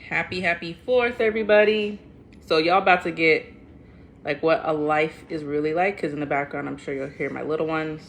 Happy 4th, everybody. So y'all about to get like what a life is really like, because in the background I'm sure you'll hear my little ones,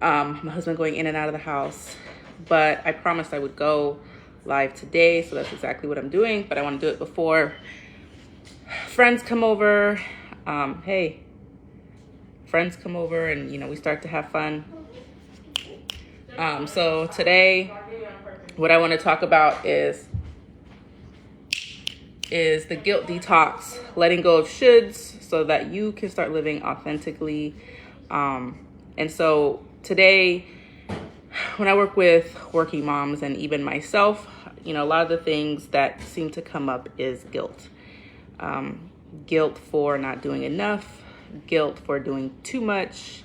my husband going in and out of the house. But I promised I would go live today, so that's exactly what I'm doing. But I want to do it before friends come over. Friends come over and we start to have fun. So today what I want to talk about is the guilt detox, letting go of shoulds so that you can start living authentically. And so today, when I work with working moms and even myself, a lot of the things that seem to come up is guilt. Guilt for not doing enough, guilt for doing too much,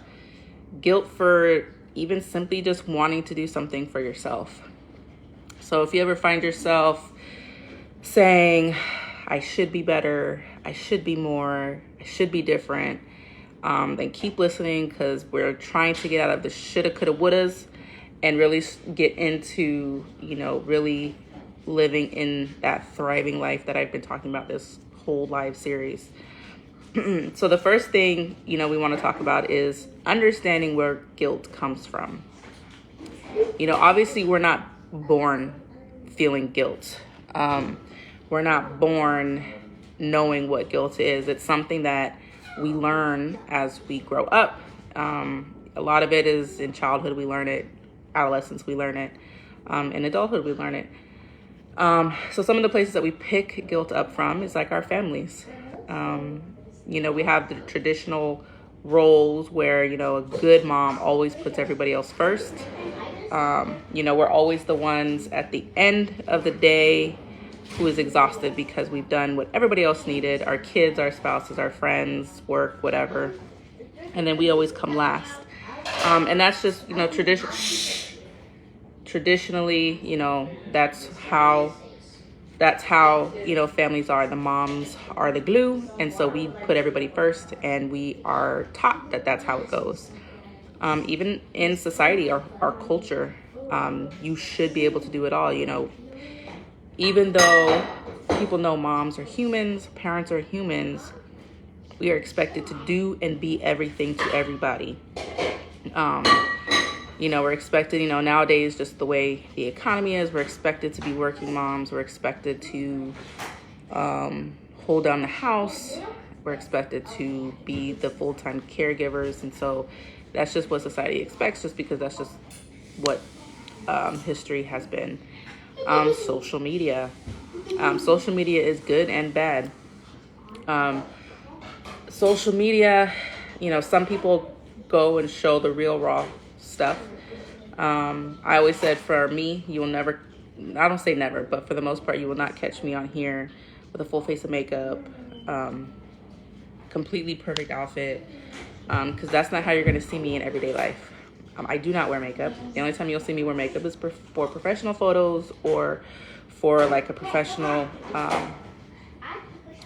guilt for even simply just wanting to do something for yourself. So if you ever find yourself saying, I should be better, I should be more, I should be different, then keep listening, because we're trying to get out of the shoulda, coulda, wouldas and really get into, really living in that thriving life that I've been talking about this whole live series. So the first thing, we want to talk about is understanding where guilt comes from. Obviously we're not born feeling guilt. We're not born knowing what guilt is. It's something that we learn as we grow up. A lot of it is in childhood, we learn it. Adolescence, we learn it. In adulthood, we learn it. So some of the places that we pick guilt up from is like our families. We have the traditional roles where, a good mom always puts everybody else first. We're always the ones at the end of the day who is exhausted because we've done what everybody else needed, our kids, our spouses, our friends, work, whatever. And then we always come last. And that's just, traditionally, that's how families are. The moms are the glue. And so we put everybody first, and we are taught that that's how it goes. Even in society, our culture, you should be able to do it all, Even though people know moms are humans, parents are humans, we are expected to do and be everything to everybody. We're expected, nowadays, just the way the economy is, we're expected to be working moms. We're expected to hold down the house. We're expected to be the full-time caregivers. And so that's just what society expects, just because that's just what history has been. Social media. Social media is good and bad. Social media, some people go and show the real raw stuff. I always said, for me, you will never, I don't say never, but for the most part, you will not catch me on here with a full face of makeup, completely perfect outfit, because that's not how you're going to see me in everyday life. I do not wear makeup. The only time you'll see me wear makeup is for professional photos or for like a professional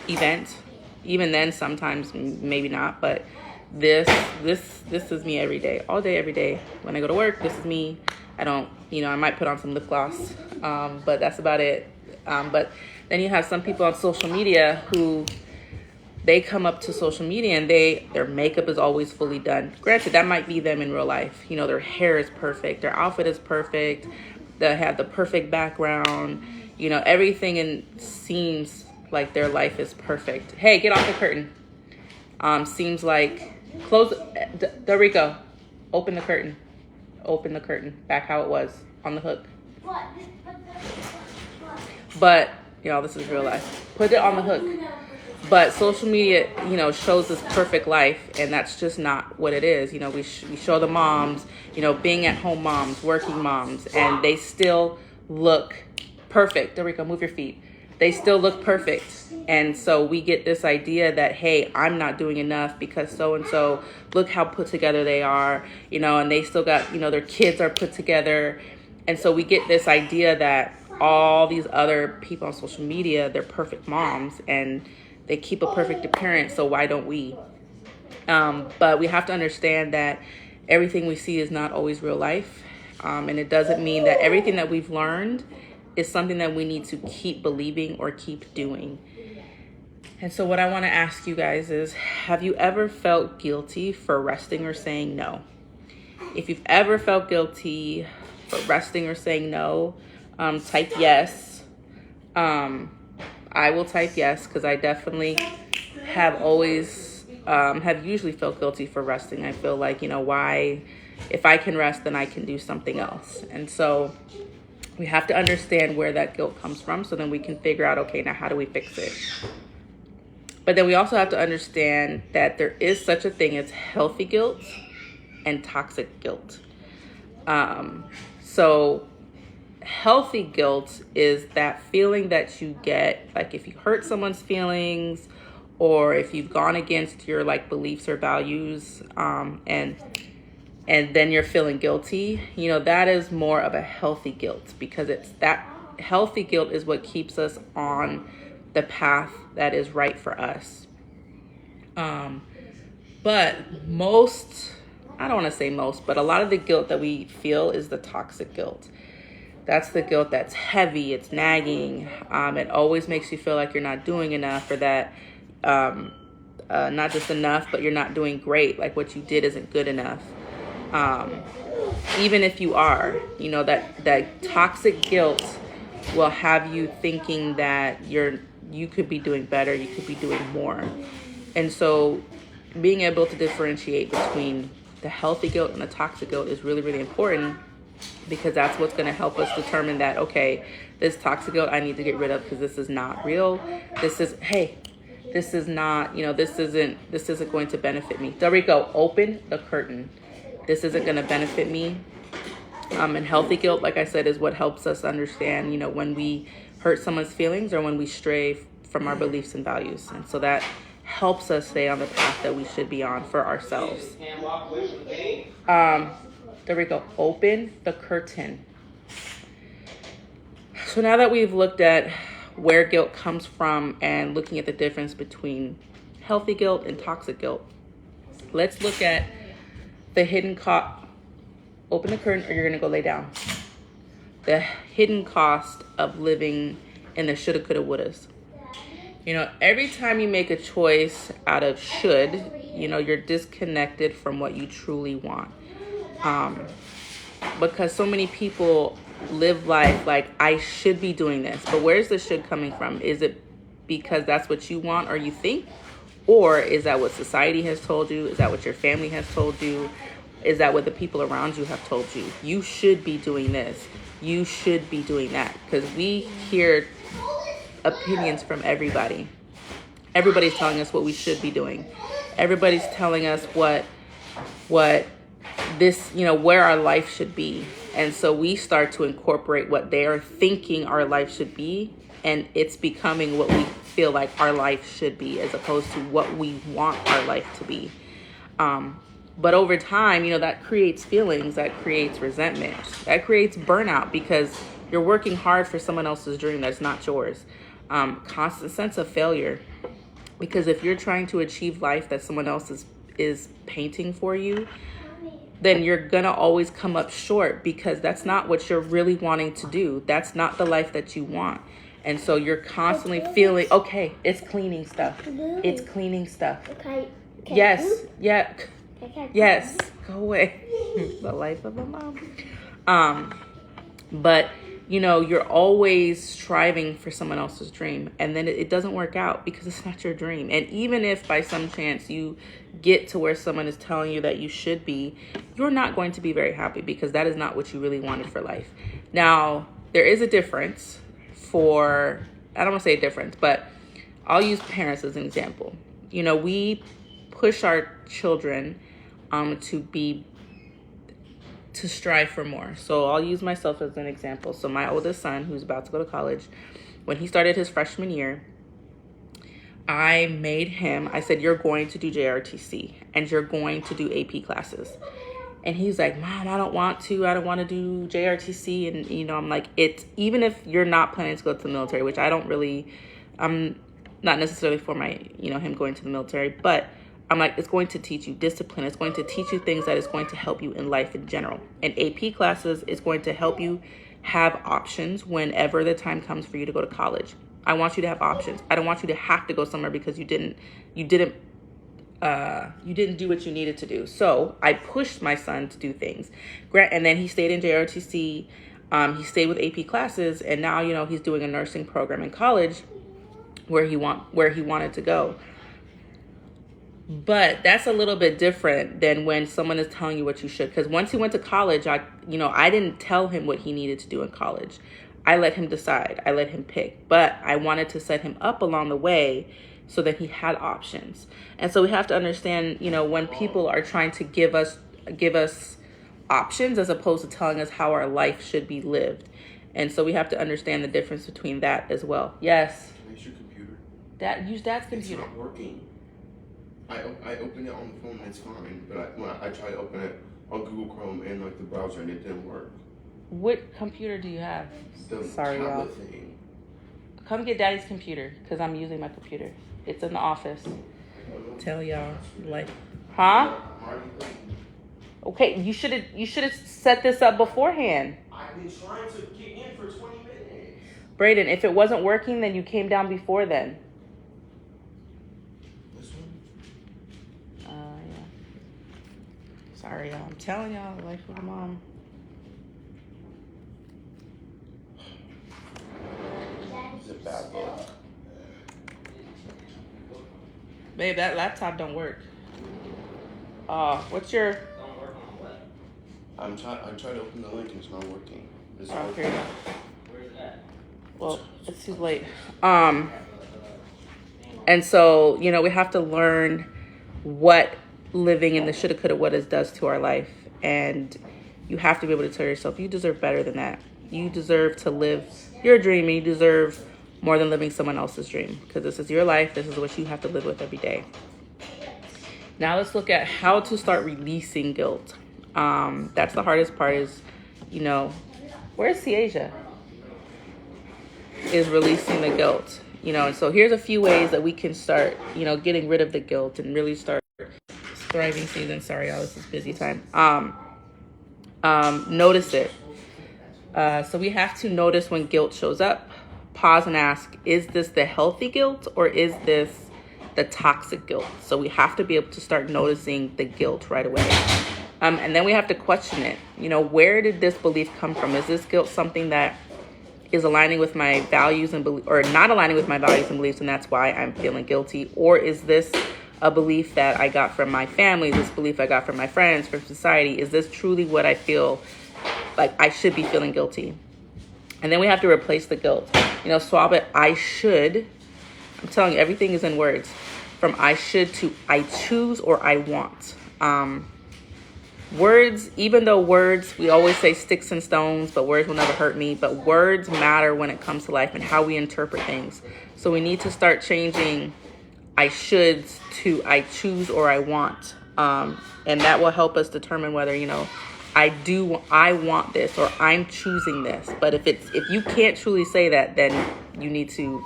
event. Even then, sometimes maybe not, but this is me every day, all day, every day. When I go to work, this is me. I don't, I might put on some lip gloss, but that's about it. But then you have some people on social media who they come up to social media and their makeup is always fully done. Granted, that might be them in real life. Their hair is perfect, their outfit is perfect, they have the perfect background. Everything seems like their life is perfect. Hey, get off the curtain. Seems like close. Dorico, open the curtain. Open the curtain back how it was on the hook. But this is real life. Put it on the hook. But social media, shows this perfect life, and that's just not what it is. We show the moms, being at home moms, working moms, and they still look perfect. Dorico, move your feet. They still look perfect. And so we get this idea that, hey, I'm not doing enough because so-and-so, look how put together they are, and they still got, their kids are put together. And so we get this idea that all these other people on social media, they're perfect moms and they keep a perfect appearance. So why don't we? But we have to understand that everything we see is not always real life. And it doesn't mean that everything that we've learned is something that we need to keep believing or keep doing. And so what I want to ask you guys is, have you ever felt guilty for resting or saying no? If you've ever felt guilty for resting or saying no, type yes. I will type yes, because I definitely have always, have usually felt guilty for resting. I feel like, why, if I can rest, then I can do something else. And so we have to understand where that guilt comes from, so then we can figure out, okay, now how do we fix it? But then we also have to understand that there is such a thing as healthy guilt and toxic guilt. So healthy guilt is that feeling that you get, like if you hurt someone's feelings, or if you've gone against your beliefs or values, and then you're feeling guilty, that is more of a healthy guilt, because it's that healthy guilt is what keeps us on the path that is right for us. But I don't want to say most, but a lot of the guilt that we feel is the toxic guilt. That's the guilt that's heavy, it's nagging. It always makes you feel like you're not doing enough, or that not just enough, but you're not doing great. Like what you did isn't good enough. Even if you are, that toxic guilt will have you thinking that you could be doing better, you could be doing more. And so being able to differentiate between the healthy guilt and the toxic guilt is really, really important, because that's what's going to help us determine that, okay, this toxic guilt I need to get rid of, because this is not real. This is not, this isn't going to benefit me. Dorico, open the curtain. This isn't going to benefit me. And healthy guilt, like I said, is what helps us understand, when we hurt someone's feelings or when we stray from our beliefs and values. And so that helps us stay on the path that we should be on for ourselves. There we go. Open the curtain. So now that we've looked at where guilt comes from and looking at the difference between healthy guilt and toxic guilt, let's look at the hidden cost. Open the curtain, or you're going to go lay down. The hidden cost of living in the shoulda, coulda, wouldas. Every time you make a choice out of should, you're disconnected from what you truly want. Because so many people live life like, I should be doing this. But where's the should coming from? Is it because that's what you want or you think? Or is that what society has told you? Is that what your family has told you? Is that what the people around you have told you? You should be doing this. You should be doing that. Because we hear opinions from everybody. Everybody's telling us what we should be doing. Everybody's telling us what this, where our life should be. And so we start to incorporate what they are thinking our life should be, and it's becoming what we feel like our life should be, as opposed to what we want our life to be. But over time, that creates feelings, that creates resentment, that creates burnout, because you're working hard for someone else's dream that's not yours. Constant sense of failure, because if you're trying to achieve life that someone else is painting for you, then you're gonna always come up short, because that's not what you're really wanting to do. That's not the life that you want. And so you're constantly feeling, okay, it's cleaning stuff. It's cleaning stuff. Yes, yeah. Yes, go away. The life of a mom. But you're always striving for someone else's dream, and then it doesn't work out because it's not your dream. And even if by some chance you get to where someone is telling you that you should be, you're not going to be very happy, because that is not what you really wanted for life. Now, there is a difference I don't want to say a difference, but I'll use parents as an example. We push our children to strive for more. So I'll use myself as an example. So my oldest son, who's about to go to college, when he started his freshman year, I said, you're going to do JRTC and you're going to do AP classes. And he's like, Mom, I don't want to do JRTC. And, I'm like, even if you're not planning to go to the military, which I'm not necessarily for him going to the military, but I'm like, it's going to teach you discipline. It's going to teach you things that is going to help you in life in general. And AP classes is going to help you have options whenever the time comes for you to go to college. I want you to have options. I don't want you to have to go somewhere because you didn't do what you needed to do. So I pushed my son to do things. And then he stayed in JRTC. He stayed with AP classes, and now, he's doing a nursing program in college where he wanted to go. But that's a little bit different than when someone is telling you what you should. Because once he went to college, I didn't tell him what he needed to do in college. I let him decide. I let him pick. But I wanted to set him up along the way so that he had options. And so we have to understand, when people are trying to give us options as opposed to telling us how our life should be lived. And so we have to understand the difference between that as well. Yes. Can I use your computer? Use Dad's computer. It's not working. I opened it on the phone and it's fine, but when I tried to open it on Google Chrome and the browser and it didn't work. What computer do you have? Sorry, y'all. Thing. Come get Daddy's computer because I'm using my computer. It's in the office. Tell y'all, huh? Okay, you should have set this up beforehand. I've been trying to get in for 20 minutes. Braden, if it wasn't working, then you came down before then. This one? Yeah. Sorry, y'all. I'm telling y'all, life of a mom. It's a bad look. Babe, that laptop don't work. What's your... I'm trying to open the link and it's not working. It's not working. Where's it at? Well, it's too late. And so, we have to learn what living in the shoulda, coulda, wouldas does to our life. And you have to be able to tell yourself, you deserve better than that. You deserve to live your dream, and you deserve more than living someone else's dream. Because this is your life. This is what you have to live with every day. Now let's look at how to start releasing guilt. That's the hardest part is, where's Ciasia? Is releasing the guilt. And so here's a few ways that we can start, getting rid of the guilt and really start thriving season. Sorry, y'all, this is busy time. Notice it. So we have to notice when guilt shows up, pause and ask, is this the healthy guilt or is this the toxic guilt? So we have to be able to start noticing the guilt right away. And then we have to question it. Where did this belief come from? Is this guilt something that is aligning with my values and or not aligning with my values and beliefs, and that's why I'm feeling guilty? Or is this a belief that I got from my family, this belief I got from my friends, from society? Is this truly what I feel like I should be feeling guilty? And then we have to replace the guilt. Swap it. I should. I'm telling you, everything is in words. From I should to I choose or I want. Words, even though words, we always say sticks and stones, but words will never hurt me. But words matter when it comes to life and how we interpret things. So we need to start changing I shoulds to I choose or I want. And that will help us determine whether, I want this or I'm choosing this. But if you can't truly say that, then you need to,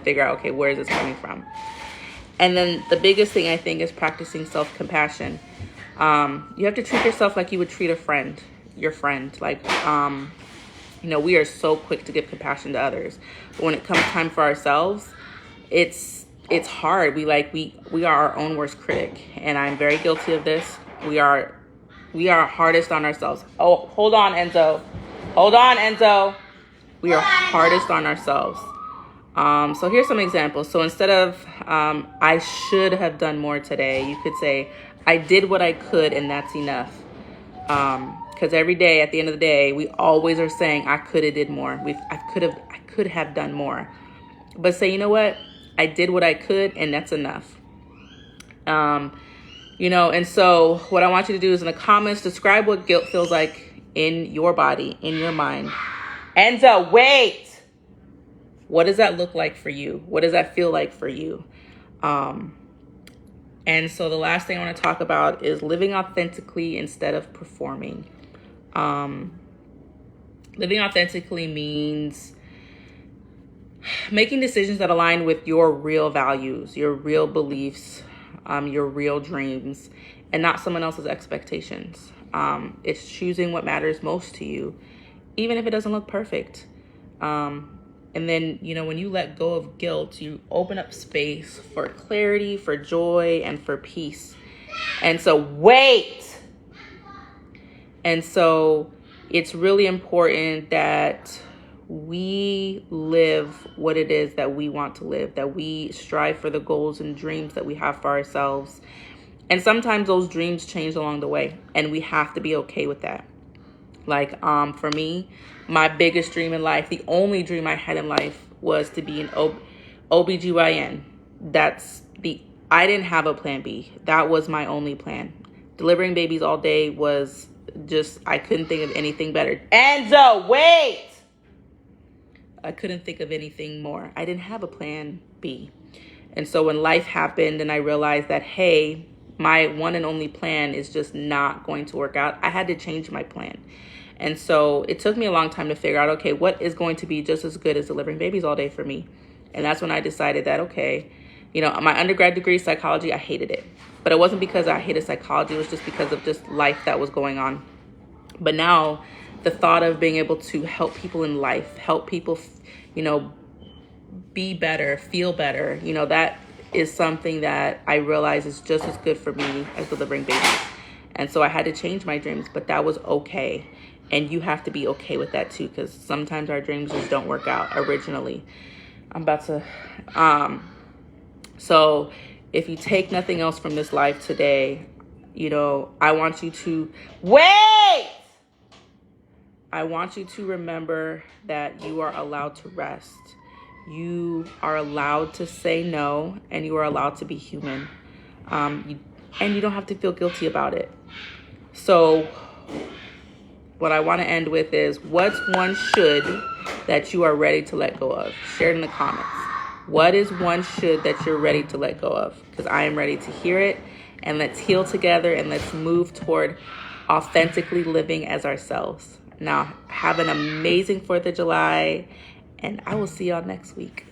figure out, okay, where is this coming from? And then the biggest thing I think is practicing self-compassion. You have to treat yourself like you would treat your friend. We are so quick to give compassion to others, but when it comes time for ourselves, it's hard. We are our own worst critic, and I'm very guilty of this. We are hardest on ourselves. Oh, hold on, Enzo. We are hardest on ourselves. So here's some examples. So instead of I should have done more today, you could say I did what I could and that's enough. Because every day at the end of the day, we always are saying I could have did more. I could have done more. But say, you know what? I did what I could and that's enough. And so what I want you to do is in the comments, describe what guilt feels like in your body, in your mind. Enzo, wait. What does that look like for you? What does that feel like for you? And so the last thing I want to talk about is living authentically instead of performing. Living authentically means making decisions that align with your real values, your real beliefs, your real dreams, and not someone else's expectations. It's choosing what matters most to you even if it doesn't look perfect. And then, when you let go of guilt, you open up space for clarity, for joy, and for peace. And so it's really important that we live what it is that we want to live, that we strive for the goals and dreams that we have for ourselves. And sometimes those dreams change along the way, and we have to be okay with that. Like, for me, my biggest dream in life, the only dream I had in life, was to be an OBGYN. I didn't have a plan B. That was my only plan. Delivering babies all day was just, I couldn't think of anything better. Enzo, wait! I couldn't think of anything more. I didn't have a plan B. And so when life happened and I realized that, hey, my one and only plan is just not going to work out, I had to change my plan. And so it took me a long time to figure out, okay, what is going to be just as good as delivering babies all day for me? And that's when I decided that, okay, my undergrad degree, psychology, I hated it. But it wasn't because I hated psychology. It was just because of just life that was going on. But now the thought of being able to help people in life, help people, be better, feel better, that is something that I realize is just as good for me as delivering babies. And so I had to change my dreams, but that was okay. And you have to be okay with that too, because sometimes our dreams just don't work out originally. So if you take nothing else from this life today, I want you to remember that you are allowed to rest. You are allowed to say no, and you are allowed to be human. And you don't have to feel guilty about it. So what I want to end with is, what's one should that you are ready to let go of? Share it in the comments. What is one should that you're ready to let go of? Because I am ready to hear it. And let's heal together, and let's move toward authentically living as ourselves. Now, have an amazing 4th of July, and I will see y'all next week.